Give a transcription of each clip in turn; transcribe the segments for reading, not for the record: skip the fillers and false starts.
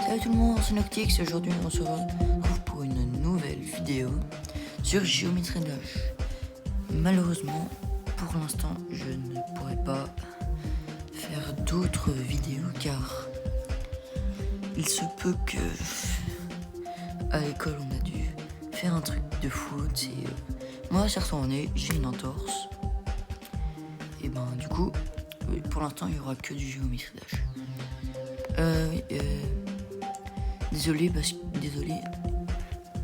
Salut tout le monde, c'est Noctix et aujourd'hui on se retrouve pour une nouvelle vidéo sur Géométrie Dash. Malheureusement, pour l'instant, je ne pourrai pas faire d'autres vidéos car il se peut que à l'école on a dû faire un truc de foot et moi ça retourné, j'ai une entorse. Et ben du coup, pour l'instant il n'y aura que du Géométrie Dash. Désolé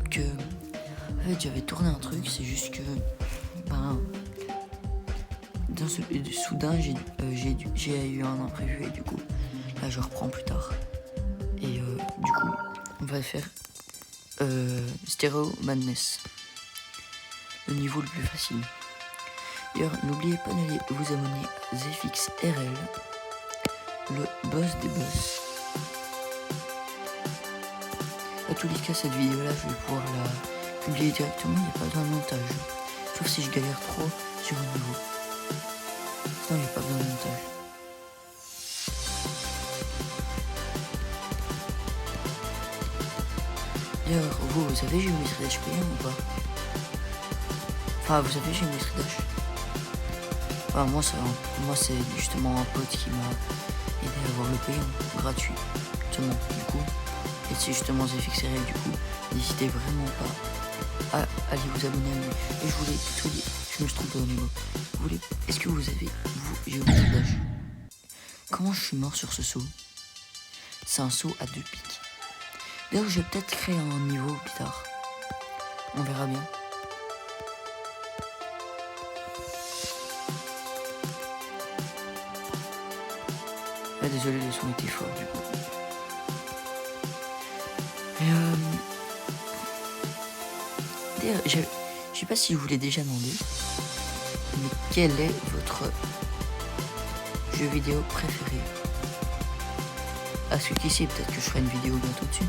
que en fait j'avais tourné un truc, c'est juste que soudain j'ai eu un imprévu et du coup là je reprends plus tard et du coup on va faire Stereo Madness, le niveau le plus facile. D'ailleurs n'oubliez pas d'aller vous abonner à ZFXRL, le boss des boss. À tous les cas, cette vidéo là je vais pouvoir la publier directement, il n'y a pas besoin de montage, sauf si je galère trop sur un niveau. Sinon il n'y a pas besoin de montage. D'ailleurs, vous avez Géométrie Dash payant ou pas? Enfin, vous avez Géométrie Dash? Enfin, moi c'est justement un pote qui m'a aidé à avoir le payant gratuit. Justement, du coup, et c'est justement ZFXRL, du coup, n'hésitez vraiment pas à aller vous abonner à lui. Et je voulais plutôt dire, je me suis trompé au niveau. Est-ce que vous avez, Géométrie Dash? Comment je suis mort sur ce saut? C'est un saut à 2 pics. D'ailleurs, je vais peut-être créer un niveau plus tard. On verra bien. Ah, désolé, le son était fort du coup. D'ailleurs, je sais pas si je vous l'ai déjà demandé, mais quel est votre jeu vidéo préféré? À ce qui sait, peut-être que je ferai une vidéo bientôt dessus.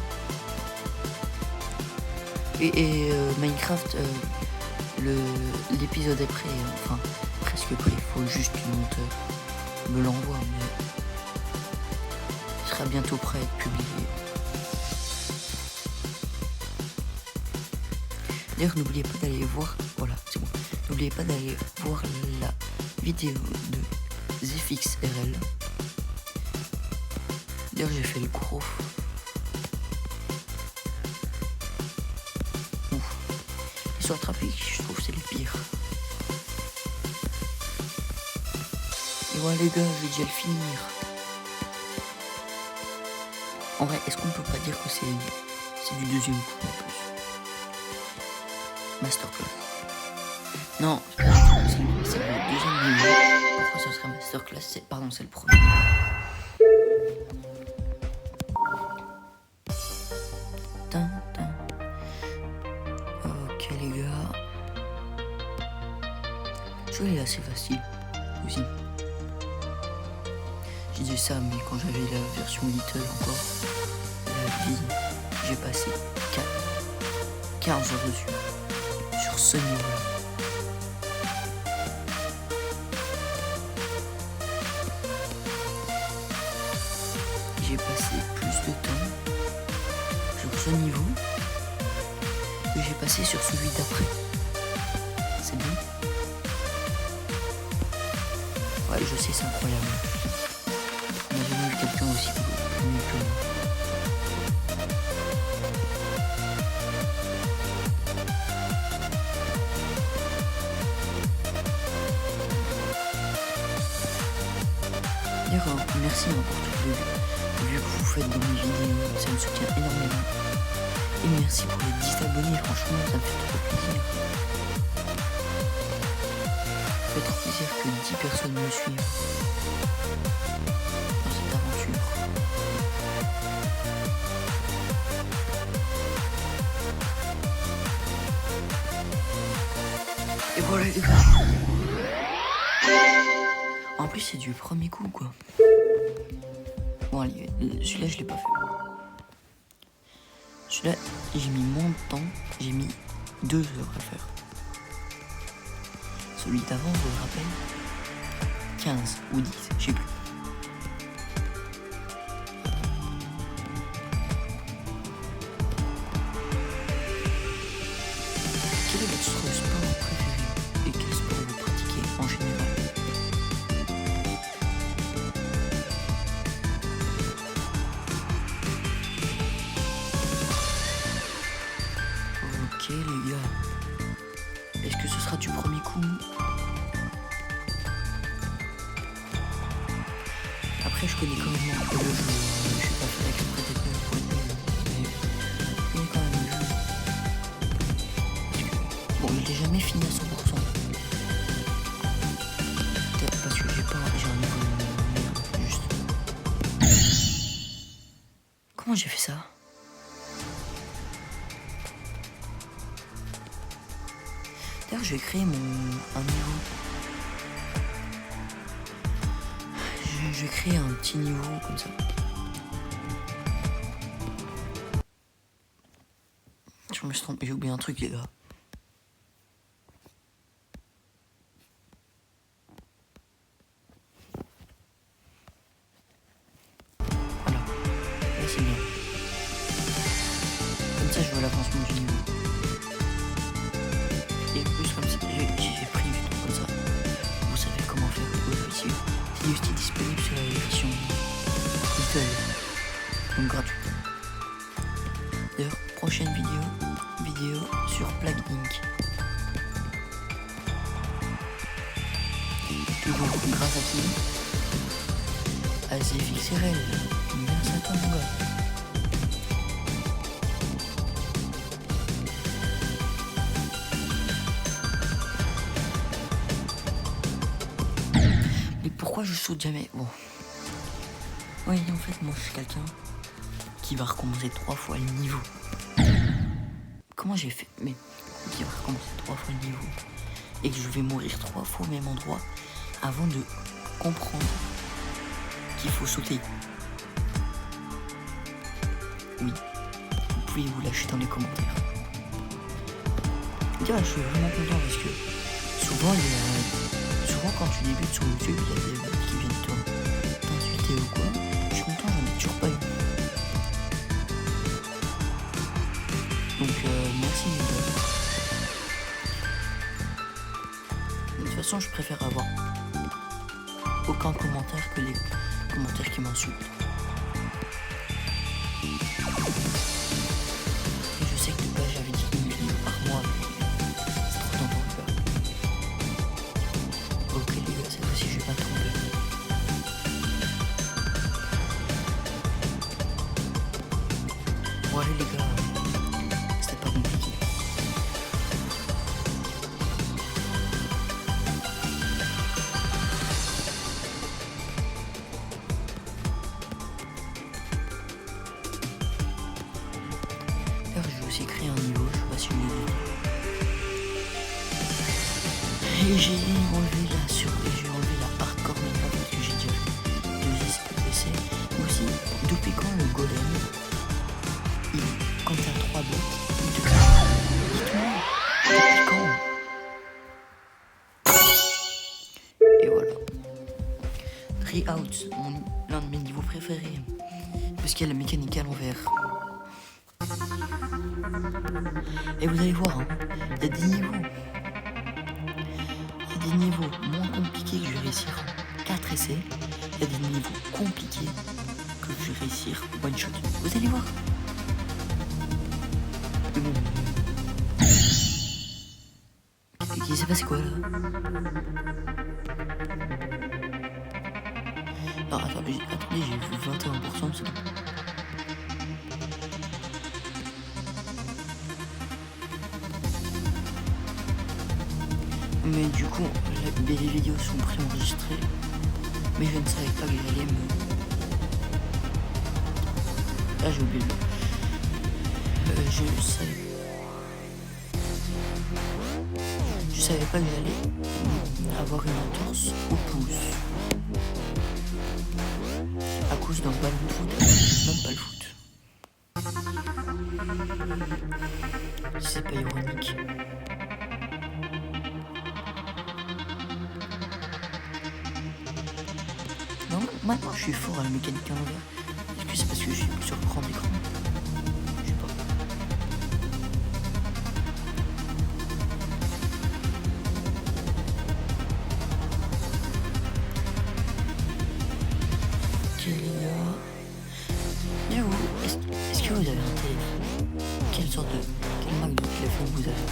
Et Minecraft, l'épisode est prêt, enfin presque prêt, il faut juste qu'une monteur me l'envoie, mais il sera bientôt prêt à être publié. D'ailleurs, n'oubliez pas d'aller voir, voilà, c'est bon. N'oubliez pas d'aller voir la vidéo de ZFXRL. D'ailleurs, j'ai fait le gros. Ouf. Les sauts attrapiques, je trouve que c'est les pires. Et voilà les gars, je vais déjà le finir. En vrai, est-ce qu'on peut pas dire que c'est du deuxième coup en plus? Masterclass. Non, c'est le deuxième niveau. Pourquoi ça serait Masterclass? Pardon, c'est le premier. Ok les gars. Je vais là, c'est facile aussi. Je disais ça, mais quand j'avais la version Little encore, la vie, j'ai passé 15 heures dessus. Sur ce niveau-là. J'ai passé plus de temps sur ce niveau que j'ai passé sur celui d'après. C'est bien. Ouais, je sais, c'est incroyable. On n'a jamais vu quelqu'un aussi plus nul que moi. Merci pour tout le vues que vous faites dans mes vidéos, ça me soutient énormément. Et merci pour les 10 abonnés, franchement ça me fait trop plaisir. Ça fait trop plaisir que 10 personnes me suivent dans cette aventure. Et voilà les gars. En plus c'est du premier coup quoi. Bon allez, celui-là je l'ai pas fait. Celui-là j'ai mis moins de temps, j'ai mis 2 heures à faire. Celui d'avant, je vous le rappelle, 15 ou 10, je sais plus. Après, je connais quand même un peu le jeu. Je vais pas faire exprès d'être nul pour être nul. Mais je connais quand même le jeu. Parce que, bon, il est jamais fini à 100%. Peut-être parce que j'ai un niveau de merde, juste. Comment j'ai fait ça? D'ailleurs, je vais créer un niveau. Je vais créer un petit niveau comme ça. Je me suis trompé, j'ai oublié un truc, les gars. Voilà, là c'est bien. Comme ça, je vois l'avancement du niveau. Et plus comme ça, j'ai pris du temps comme ça. Vous savez comment faire vos outils. C'est juste disponible sur la version Google, donc gratuite. D'ailleurs, prochaine vidéo sur Plague Inc. Toujours grâce à qui? À ZFXRL. Merci à toi, mon gars. Mais pourquoi je saute jamais? Bon. Oui, en fait, moi, je suis quelqu'un qui va recommencer 3 fois le niveau. Comment j'ai fait? Mais qui va recommencer 3 fois le niveau et que je vais mourir 3 fois au même endroit avant de comprendre qu'il faut sauter. Oui, vous pouvez vous lâcher dans les commentaires. Déjà, je suis vraiment content parce que souvent quand tu débutes sur YouTube, il y a des mecs qui viennent t'insulter ou quoi. Je suis content, j'en ai toujours pas eu. Donc merci les gars. De toute façon, je préfère avoir aucun commentaire que les commentaires qui m'insultent. Et je sais que de base j'avais dit une vidéo par mois, mais c'est trop tentant les gars. Ok les gars, cette fois-ci je vais pas tomber. Ouais les gars, c'était pas compliqué. D'ailleurs, je vais aussi créer un niveau, je sais pas si vous l'avez vu. Et j'ai enlevé la hardcore méta parce que j'ai déjà fait 2 essais. Aussi, depuis quand le golem, quand t'as 3 blocs, il te crache. Depuis quand? Et voilà. Tree-out, l'un de mes niveaux préférés. Parce qu'il y a la mécanique à l'envers. Et vous allez voir, hein, il y a des niveaux. Il y a des niveaux moins compliqués que je vais réussir en 4 essais. Il y a des niveaux compliqués que je vais réussir one shot. Vous allez voir. Il s'est passé quoi là? Non, attendez, j'ai vu 21%, c'est bon. Mais du coup, les vidéos sont préenregistrées. Mais je ne savais pas que j'allais me... Là, j'ai oublié. Je savais pas que j'allais avoir une entorse au pouce. À cause d'un ballon de foot. Même pas le foot. C'est pas ironique. Non, maintenant je suis fort à la mécanique à l'envers. Est-ce que c'est parce que je suis sur le grand écran? Je sais pas. Ok les gars. Et vous, est-ce que vous avez un téléphone? Quelle marque de téléphone vous avez?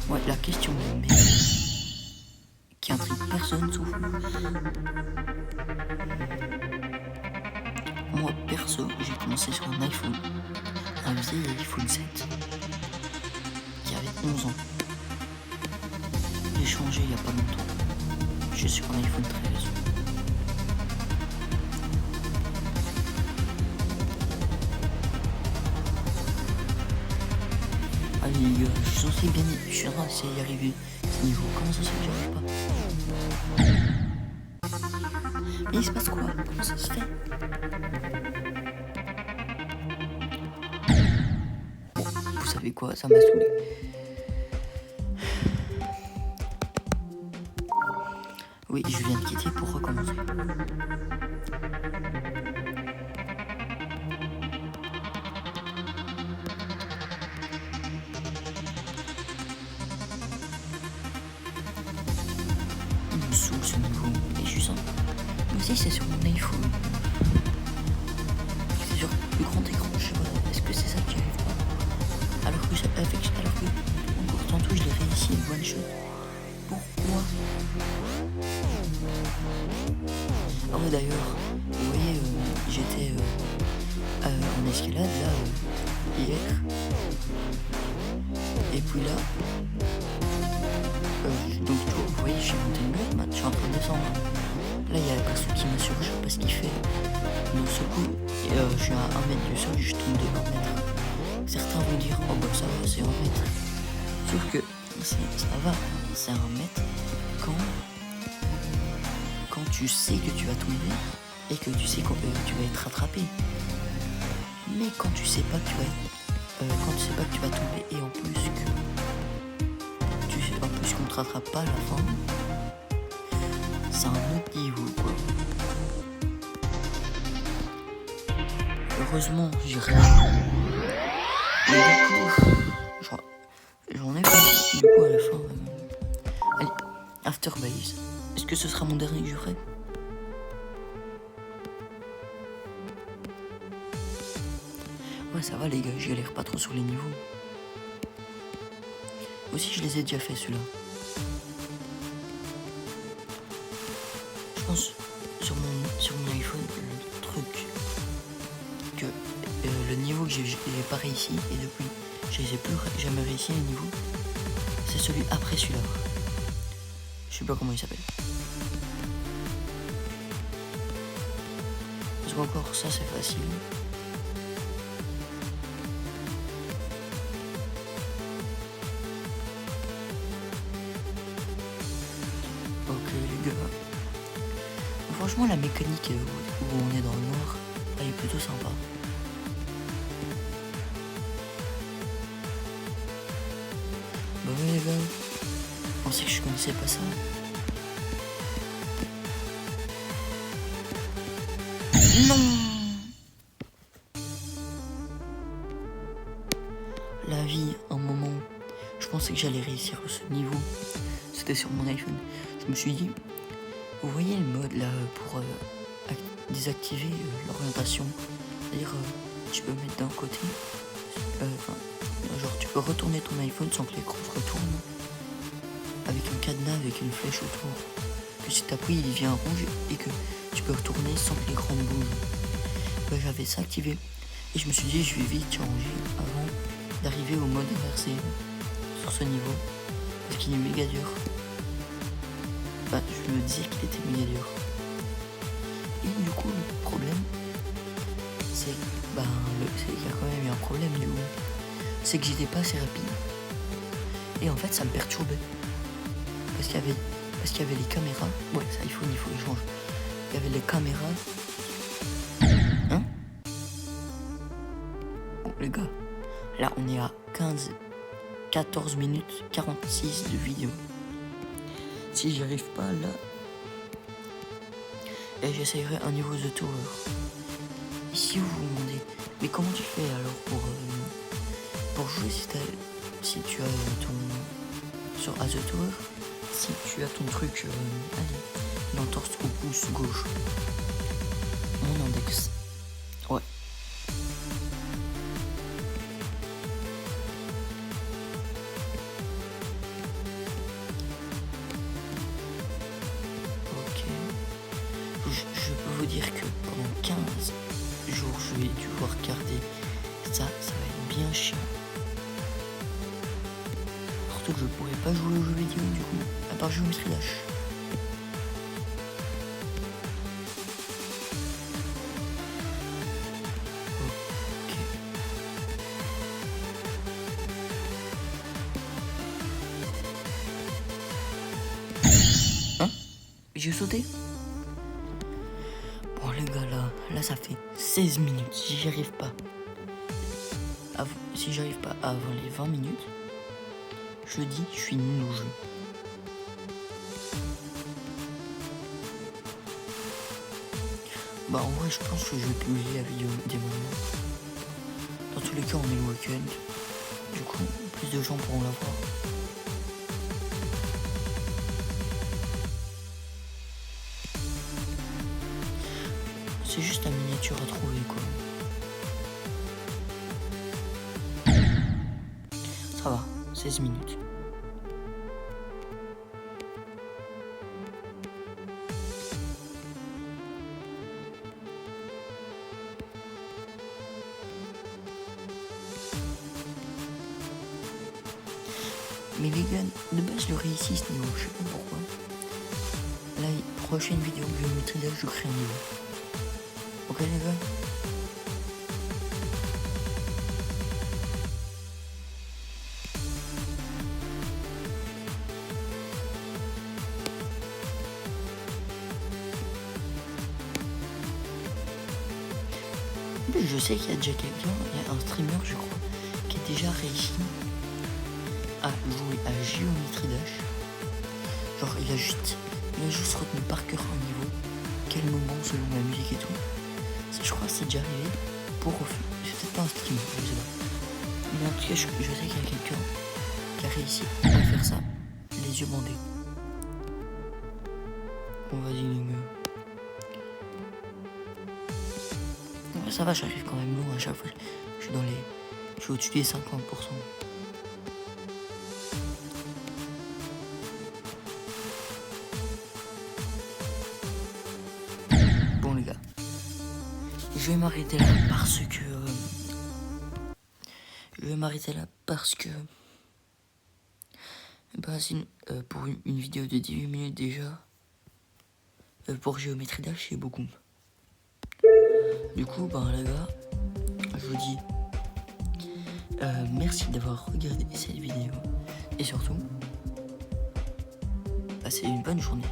Ouais, la question est qui intrigue personne sauf moi perso. J'ai commencé sur un iPhone, un vieil iPhone 7 qui avait 11 ans. J'ai changé il y a pas longtemps. Je suis sur un iPhone 13. Allez les gars, je suis censé bien je suis censé y arriver à ce niveau. Comment ça se fait que j'arrive pas? Mais il se passe quoi? Comment ça se fait? Bon, vous savez quoi? Ça m'a saoulé. Oui, je viens de quitter pour recommencer. Il me saoule ce niveau. Et je suis sans... Moi aussi c'est sur mon iPhone. C'est sur le plus grand écran, je sais pas. Est-ce que c'est ça qui arrive pas? Alors que encore tantôt je l'ai réussi une one shot. Pourquoi? Ah ouais d'ailleurs, vous voyez, j'étais en escalade là hier. Et puis là, donc vous voyez, j'ai monté une bulle, je suis en train de descendre. Là il y a la personne qui m'a surjoué parce qu'il fait d'un seul coup, je suis à 1 mètre du sol, je tombe de 1 mètre. Certains vont dire, oh bah ça va, c'est 1 mètre. Sauf que ça va, c'est 1 mètre quand tu sais que tu vas tomber et que tu sais que tu vas être rattrapé. Mais quand tu sais pas que tu vas tomber et en plus qu'on te rattrape pas à la fin, c'est un autre niveau quoi. Heureusement j'ai rien. Mais du coup j'en ai fait du coup à la fin. Allez, After Base. Est-ce que ce sera mon dernier que je ferai? Ouais ça va les gars, je galère pas trop sur les niveaux. Aussi je les ai déjà fait ceux-là. Je pense sur mon iPhone le truc que le niveau que j'ai pas réussi et depuis je les ai plus jamais réussi les niveaux, c'est celui après celui-là. Je sais pas comment il s'appelle. Parce qu'encore ça c'est facile. Ok les gars. Franchement la mécanique où on est dans le noir, elle est plutôt sympa. Bah ouais les gars. Je pensais que je connaissais pas ça. Non. La vie, un moment, je pensais que j'allais réussir ce niveau. C'était sur mon iPhone. Je me suis dit, vous voyez le mode là pour désactiver l'orientation. C'est-à-dire, tu peux mettre d'un côté, genre tu peux retourner ton iPhone sans que l'écran se retourne. Avec un cadenas, avec une flèche autour. Que si tu appuies, il devient rouge et que tu peux retourner sans que l'écran bouge. Bah, j'avais ça activé. Et je me suis dit, je vais vite changer avant d'arriver au mode inversé sur ce niveau. Parce qu'il est méga dur. Bah, je me disais qu'il était méga dur. Et du coup, le problème, c'est qu'il y a quand même eu un problème du coup. C'est que j'étais pas assez rapide. Et en fait, ça me perturbait. Parce qu'il y avait les caméras. Ouais, ça il faut que je change. Il y avait les caméras. Hein? Bon, les gars, là on est à 14 minutes 46 de vidéo. Si j'y arrive pas là, et j'essayerai un niveau The Tower. Et si vous vous demandez, mais comment tu fais alors pour jouer si tu as ton sur The Tower? Si tu as ton truc, l'entorse au pouce gauche, mon index, ouais. vous dire que pendant 15 jours, je vais devoir garder ça va être bien chiant. Surtout que je pourrais pas jouer aux jeux vidéo du coup, à part Geometry Dash. Ok. Hein? J'ai sauté? Bon les gars, là ça fait 16 minutes, si j'y arrive pas. Si j'arrive pas avant les 20 minutes, je dis je suis nul au jeu. Bah en vrai je pense que je vais publier la vidéo des moments. Dans tous les cas on est le week-end. Du coup plus de gens pourront la voir. C'est juste la miniature à trouver quoi. Ça va, 16 minutes. Mais les gars, de base je réussis ce niveau, je sais pas pourquoi. Là, prochaine vidéo que je vais mettre là, je crée un niveau. Ok les gars? Je sais qu'il y a déjà quelqu'un, il y a un streamer je crois, qui a déjà réussi à jouer à Geometry Dash. Genre il a juste retenu par cœur un niveau, quel moment selon la musique et tout. Ça, je crois que c'est déjà arrivé pour c'est peut-être pas un streamer, je sais pas. Mais en tout cas je sais qu'il y a quelqu'un qui a réussi à faire ça, les yeux bandés. Bon vas-y les gars. Ça va, j'arrive quand même loin à chaque fois. Je suis au-dessus des 50%. Bon les gars, je vais m'arrêter là parce que bah, pour une vidéo de 18 minutes déjà, pour Geometry Dash c'est beaucoup. Du coup, ben les gars, je vous dis merci d'avoir regardé cette vidéo et surtout, passez une bonne journée.